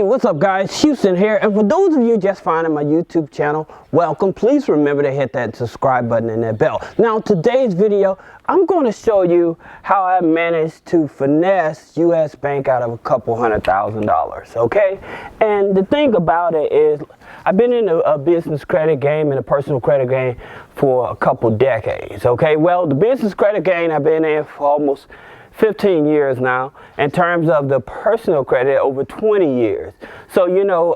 What's up guys, Houston here, and for those of you just finding my YouTube channel, welcome. Please remember to hit that subscribe button and that bell. Now today's video, I'm going to show you how I managed to finesse US Bank out of a couple $100,000, okay? And the thing about it is, I've been in a business credit game and a personal credit game for a couple decades, okay? Well, the business credit game I've been in for almost 15 years now. In terms of the personal credit, over 20 years. So, you know,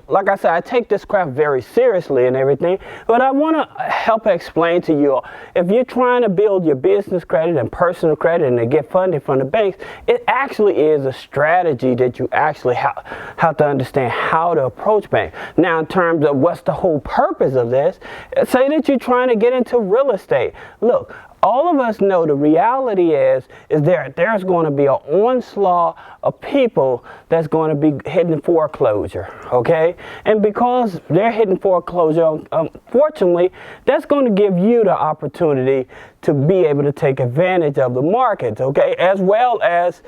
like I said, I take this craft very seriously and everything, but I want to help explain to you all, if you're trying to build your business credit and personal credit and to get funding from the banks, it actually is a strategy that you actually have to understand how to approach banks. Now, in terms of what's the whole purpose of this, say that you're trying to get into real estate. Look, all of us know the reality is there's going to be an onslaught of people that's going to be hitting foreclosure, okay? And because they're hitting foreclosure, unfortunately, that's going to give you the opportunity to be able to take advantage of the markets, okay? As well as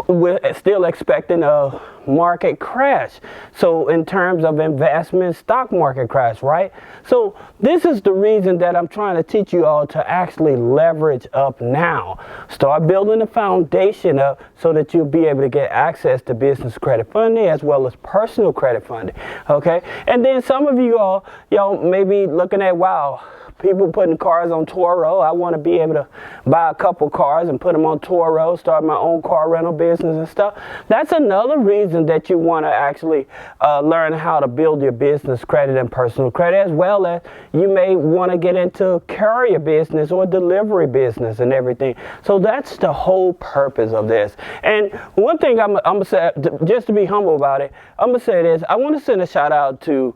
we're still expecting a market crash. So in terms of investment, stock market crash, right? So this is the reason that I'm trying to teach you all to actually leverage up now. Start building the foundation up so that you'll be able to get access to business credit funding as well as personal credit funding, okay? And then some of you all, y'all may be looking at, wow, people putting cars on Toro. I want to be able to buy a couple cars and put them on Toro, start my own car rental business and stuff. That's another reason that you want to actually learn how to build your business credit and personal credit, as well as you may want to get into carrier business or delivery business and everything. So that's the whole purpose of this. And one thing I'm going to say, just to be humble about it, I'm going to say this. I want to send a shout out to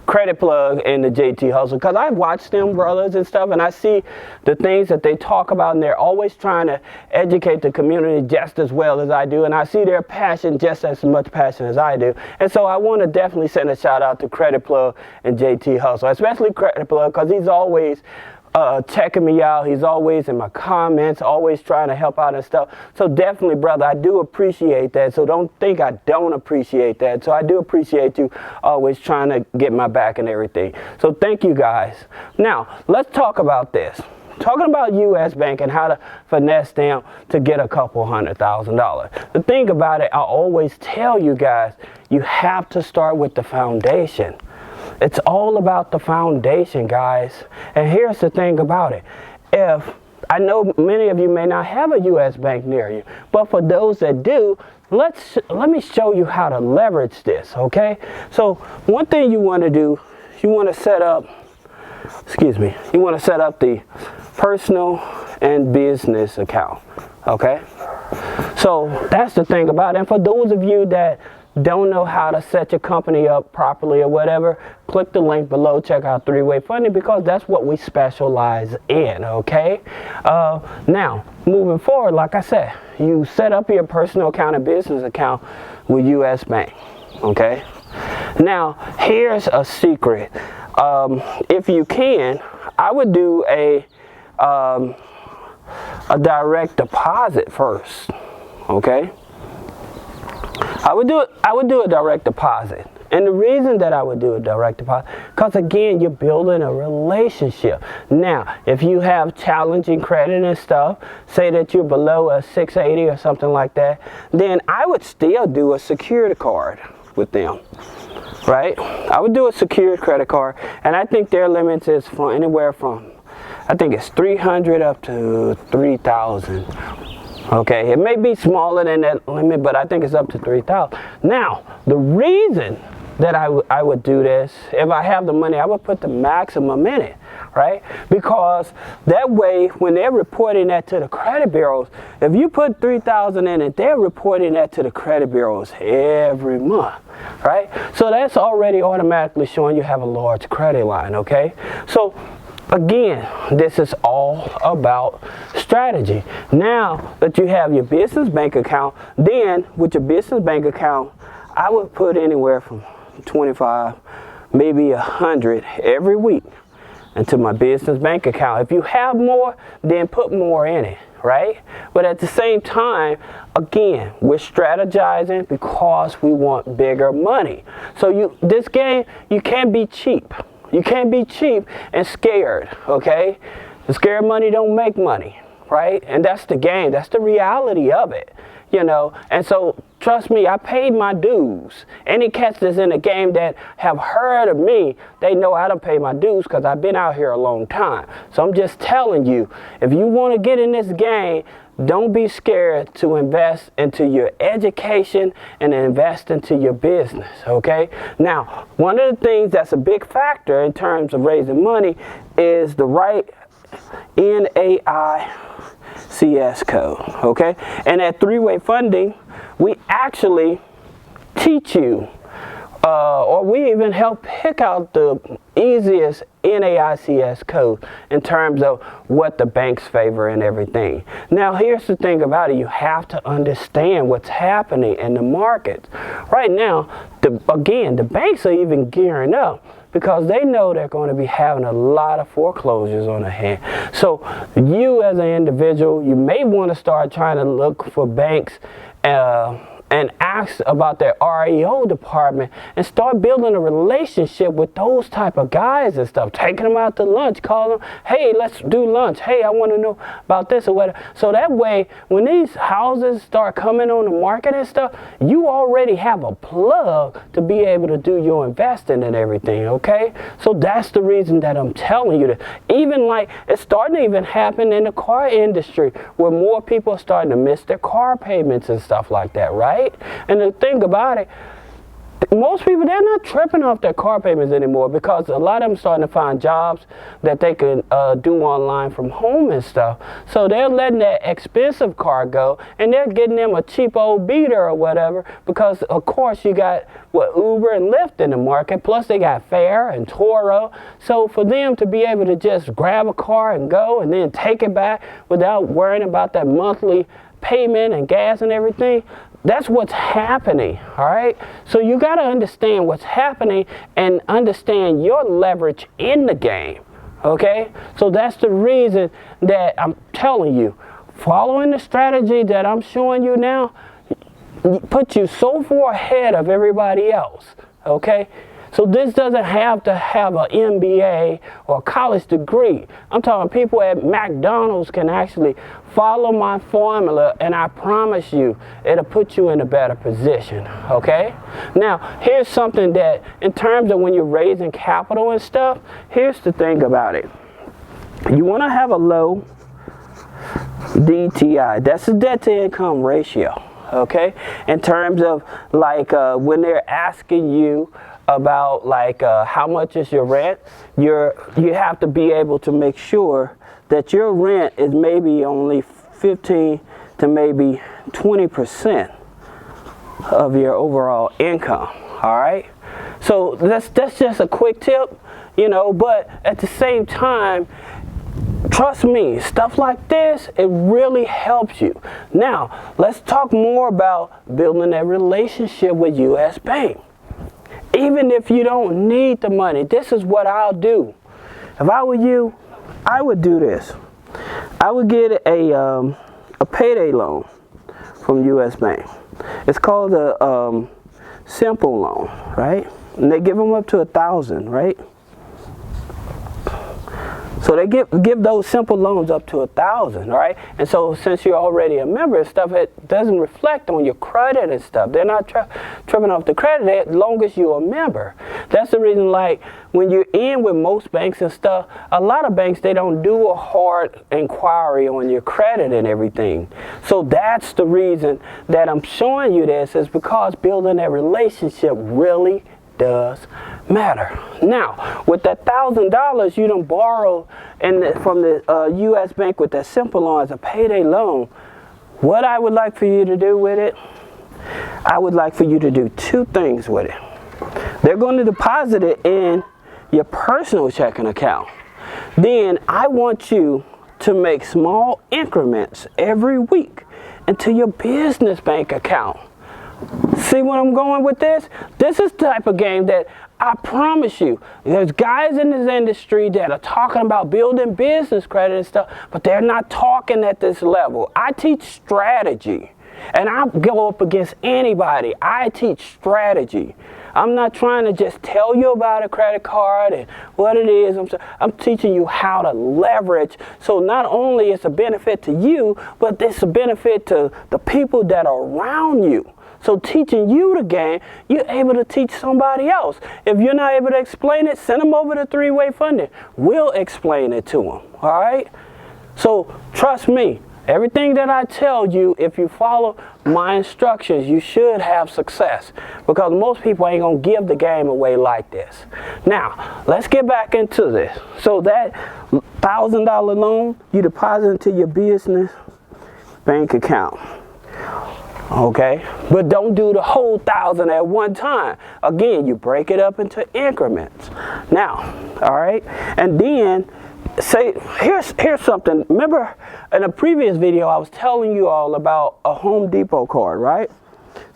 Credit Plug and the JT Hustle, because I watch them brothers and stuff, and I see the things that they talk about, and they're always trying to educate the community just as well as I do, and I see their passion just as much passion as I do. And so I want to definitely send a shout out to Credit Plug and JT Hustle, especially Credit Plug, because he's always checking me out. He's always in my comments, always trying to help out and stuff. So definitely, brother, I do appreciate that. So don't think I don't appreciate that. So I do appreciate you always trying to get my back and everything. So thank you guys. Now, let's talk about this. Talking about US Bank and how to finesse them to get a couple $100,000. The thing about it, I always tell you guys, you have to start with the foundation. It's all about the foundation, guys. And here's the thing about it. If I know many of you may not have a US Bank near you, but for those that do, let me show you how to leverage this, okay? So one thing you want to do, you want to set up, you want to set up the personal and business account, okay? So that's the thing about it. And for those of you that don't know how to set your company up properly or whatever, click the link below, check out three-way funding, because that's what we specialize in, okay? Now, moving forward, like I said, you set up your personal account and business account with US Bank, okay? Now, here's a secret. If you can, I would do a direct deposit first, okay? I would do a direct deposit. And the reason that I would do a direct deposit, because again, you're building a relationship. Now, if you have challenging credit and stuff, say that you're below a 680 or something like that, then I would still do a secured card with them, right? I would do a secured credit card, and I think their limits is from anywhere from, I think it's 300 up to 3,000. Okay, it may be smaller than that limit, but I think it's up to 3,000. Now, the reason that I would do this, if I have the money, I would put the maximum in it, right? Because that way, when they're reporting that to the credit bureaus, if you put 3,000 in it, they're reporting that to the credit bureaus every month, right? So that's already automatically showing you have a large credit line, okay? So again, this is all about strategy. Now that you have your business bank account, then with your business bank account, I would put anywhere from 25, maybe 100 every week into my business bank account. If you have more, then put more in it, right? But at the same time, again, we're strategizing because we want bigger money. So this game, you can't be cheap. You can't be cheap and scared, okay? The scared money don't make money, right? And that's the game. That's the reality of it, you know? And so, trust me, I paid my dues. Any cats that's in the game that have heard of me, they know I done paid my dues because I've been out here a long time. So I'm just telling you, if you want to get in this game, don't be scared to invest into your education and invest into your business, okay? Now, one of the things that's a big factor in terms of raising money is the right NAICS code, okay? And at three-way funding, we actually teach you, or we even help pick out the easiest NAICS code in terms of what the banks favor and everything. Now, here's the thing about it. You have to understand what's happening in the market. Right now, again, the banks are even gearing up because they know they're going to be having a lot of foreclosures on their hand. So you as an individual, you may want to start trying to look for banks and ask about their REO department and start building a relationship with those type of guys and stuff. Taking them out to lunch, call them, hey, let's do lunch. Hey, I want to know about this or whatever. So that way, when these houses start coming on the market and stuff, you already have a plug to be able to do your investing and everything, okay? So that's the reason that I'm telling you that. Even like, it's starting to even happen in the car industry where more people are starting to miss their car payments and stuff like that, right? And the thing about it, most people, they're not tripping off their car payments anymore because a lot of them starting to find jobs that they can do online from home and stuff. So they're letting that expensive car go and they're getting them a cheap old beater or whatever because, of course, you got Uber and Lyft in the market, plus they got Fare and Toro. So for them to be able to just grab a car and go and then take it back without worrying about that monthly payment and gas and everything, that's what's happening, all right? So you got to understand what's happening and understand your leverage in the game, okay? So that's the reason that I'm telling you, following the strategy that I'm showing you now, put you so far ahead of everybody else, okay? So this doesn't have to have an MBA or a college degree. I'm talking people at McDonald's can actually follow my formula, and I promise you, it'll put you in a better position, okay? Now, here's something that, in terms of when you're raising capital and stuff, here's the thing about it. You want to have a low DTI. That's the debt to income ratio, okay? In terms of like when they're asking you about like how much is your rent, you have to be able to make sure that your rent is maybe only 15 to maybe 20% of your overall income, all right? So that's just a quick tip, you know, but at the same time, trust me, stuff like this, it really helps you. Now, let's talk more about building that relationship with U.S. Bank. Even if you don't need the money, this is what I'll do. If I were you, I would do this. I would get a payday loan from U.S. Bank. It's called a simple loan, right? And they give them up to $1,000, right? So they give those simple loans up to $1,000, right? And so since you're already a member and stuff, it doesn't reflect on your credit and stuff. They're not tripping off the credit as long as you're a member. That's the reason, like, when you're in with most banks and stuff, a lot of banks, they don't do a hard inquiry on your credit and everything. So that's the reason that I'm showing you this, is because building that relationship really does matter. Now, with that $1,000 you done borrow from the U.S. Bank with that simple loan as a payday loan, what I would like for you to do with it, I would like for you to do two things with it. They're going to deposit it in your personal checking account. Then I want you to make small increments every week into your business bank account. See where I'm going with this? This is the type of game that I promise you, there's guys in this industry that are talking about building business credit and stuff, but they're not talking at this level. I teach strategy, and I go up against anybody. I teach strategy. I'm not trying to just tell you about a credit card and what it is. I'm teaching you how to leverage. So not only it's a benefit to you, but it's a benefit to the people that are around you. So teaching you the game, you're able to teach somebody else. If you're not able to explain it, send them over to three-way funding. We'll explain it to them, all right? So trust me, everything that I tell you, if you follow my instructions, you should have success. Because most people ain't going to give the game away like this. Now, let's get back into this. So that $1,000 loan, you deposit into your business bank account. Okay, but don't do the whole 1,000 at one time. Again, you break it up into increments. Now, all right, and then say, here's something. Remember in a previous video, I was telling you all about a Home Depot card, right?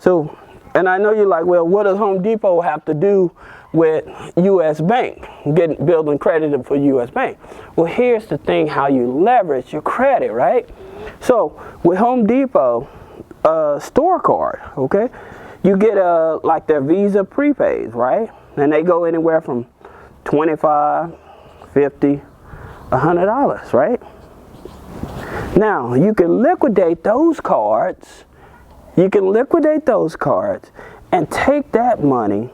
So, and I know you're like, well, what does Home Depot have to do with U.S. Bank, building credit for U.S. Bank? Well, here's the thing, how you leverage your credit, right? So with Home Depot, store card, okay, you get like their Visa prepaid, right? And they go anywhere from $25, $50, $100, right? Now you can liquidate those cards. You can liquidate those cards and take that money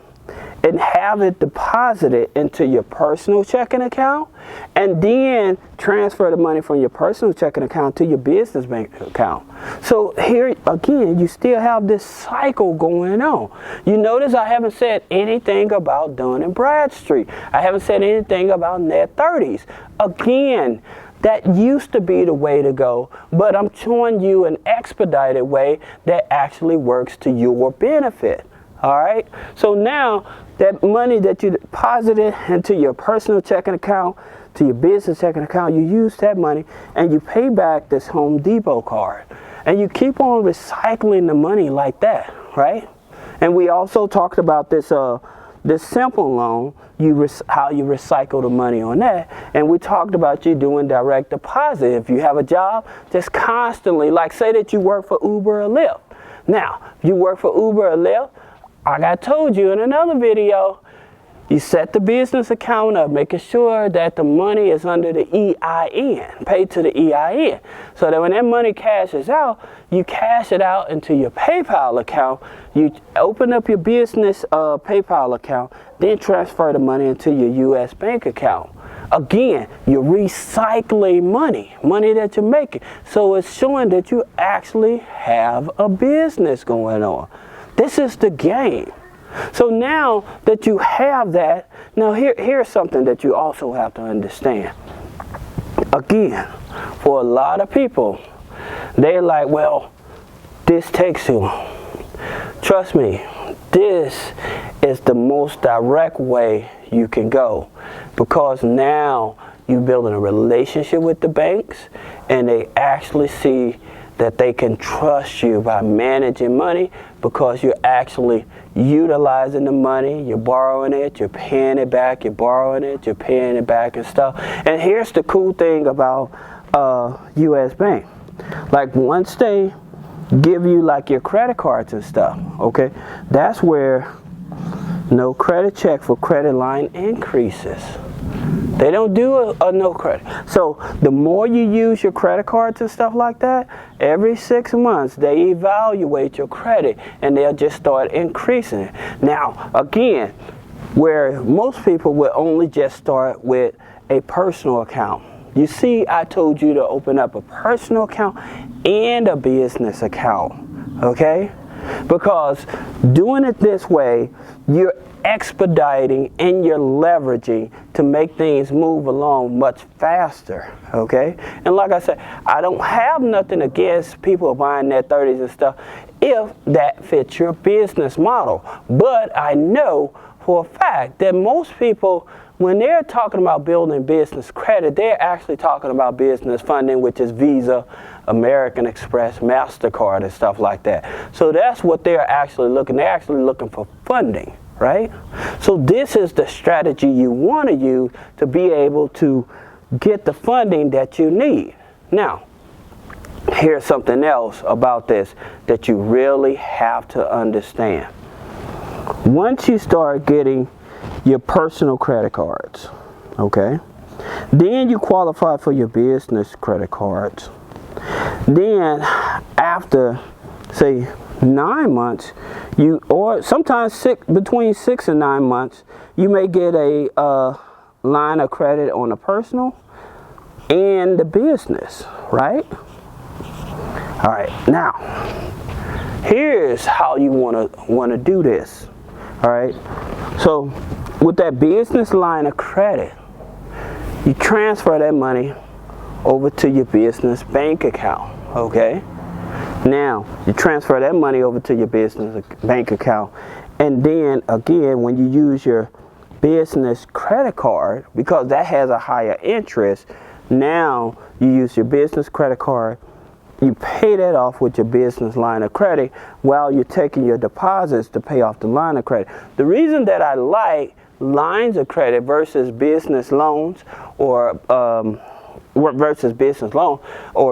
and have it deposited into your personal checking account, and then transfer the money from your personal checking account to your business bank account. So here again, you still have this cycle going on. You notice I haven't said anything about Dun & Bradstreet. I haven't said anything about net 30s. Again, that used to be the way to go, but I'm showing you an expedited way that actually works to your benefit. All right, so now that money that you deposited into your personal checking account, to your business checking account, you use that money and you pay back this Home Depot card. And you keep on recycling the money like that, right? And we also talked about this this simple loan, how you recycle the money on that. And we talked about you doing direct deposit. If you have a job, just constantly, like say that you work for Uber or Lyft. Now, if you work for Uber or Lyft, like I told you in another video, you set the business account up, making sure that the money is under the EIN, paid to the EIN. So that when that money cashes out, you cash it out into your PayPal account. You open up your business PayPal account, then transfer the money into your U.S. bank account. Again, you're recycling money that you're making. So it's showing that you actually have a business going on. This is the game. So now that you have that, now here's something that you also have to understand. Again, for a lot of people, they're like, well, this takes too long. Trust me, this is the most direct way you can go, because now you're building a relationship with the banks and they actually see that they can trust you by managing money, because you're actually utilizing the money, you're borrowing it, you're paying it back, you're borrowing it, you're paying it back and stuff. And here's the cool thing about U.S. Bank. Like once they give you like your credit cards and stuff, okay, that's where no credit check for credit line increases. They don't do a no credit. So the more you use your credit cards and stuff like that, every 6 months they evaluate your credit and they'll just start increasing it. Now, again, where most people would only just start with a personal account. You see, I told you to open up a personal account and a business account, okay? Because doing it this way, you're expediting and you're leveraging to make things move along much faster, okay? And like I said, I don't have nothing against people buying net 30s and stuff if that fits your business model. But I know for a fact that most people, when they're talking about building business credit, they're actually talking about business funding, which is Visa, American Express, MasterCard, and stuff like that. So that's what they're actually looking. They're actually looking for funding, right? So this is the strategy you want to use to be able to get the funding that you need. Now, here's something else about this that you really have to understand. Once you start getting your personal credit cards, okay, then you qualify for your business credit cards. Then after, say, 9 months, or sometimes between 6 and 9 months, you may get a line of credit on the personal and the business, right? All right, now here's how you want to do this. All right, so with that business line of credit, you transfer that money over to your business bank account. Okay, now you transfer that money over to your business bank account, and then again, when you use your business credit card, because that has a higher interest, now you use your business credit card, you pay that off with your business line of credit while you're taking your deposits to pay off the line of credit. The reason that I like lines of credit versus business loans or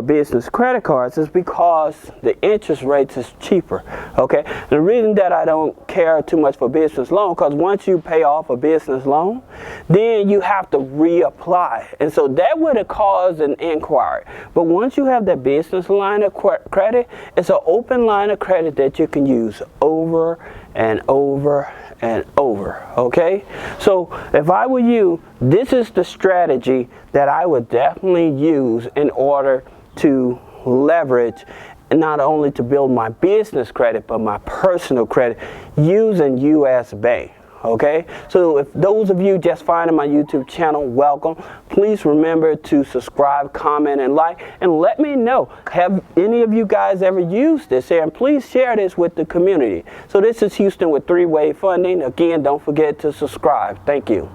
business credit cards is because the interest rates is cheaper. Okay, the reason that I don't care too much for business loan, because once you pay off a business loan, then you have to reapply, and so that would have caused an inquiry. But once you have that business line of credit, it's an open line of credit that you can use over and over and over. Okay, so if I were you, this is the strategy that I would definitely use in order to leverage, and not only to build my business credit but my personal credit using US Bank. Okay, so if those of you just finding my YouTube channel, welcome. Please remember to subscribe, comment, and like, and let me know, have any of you guys ever used this here, and please share this with the community. So this is Houston with 3-Way Funding. Again, don't forget to subscribe. Thank you.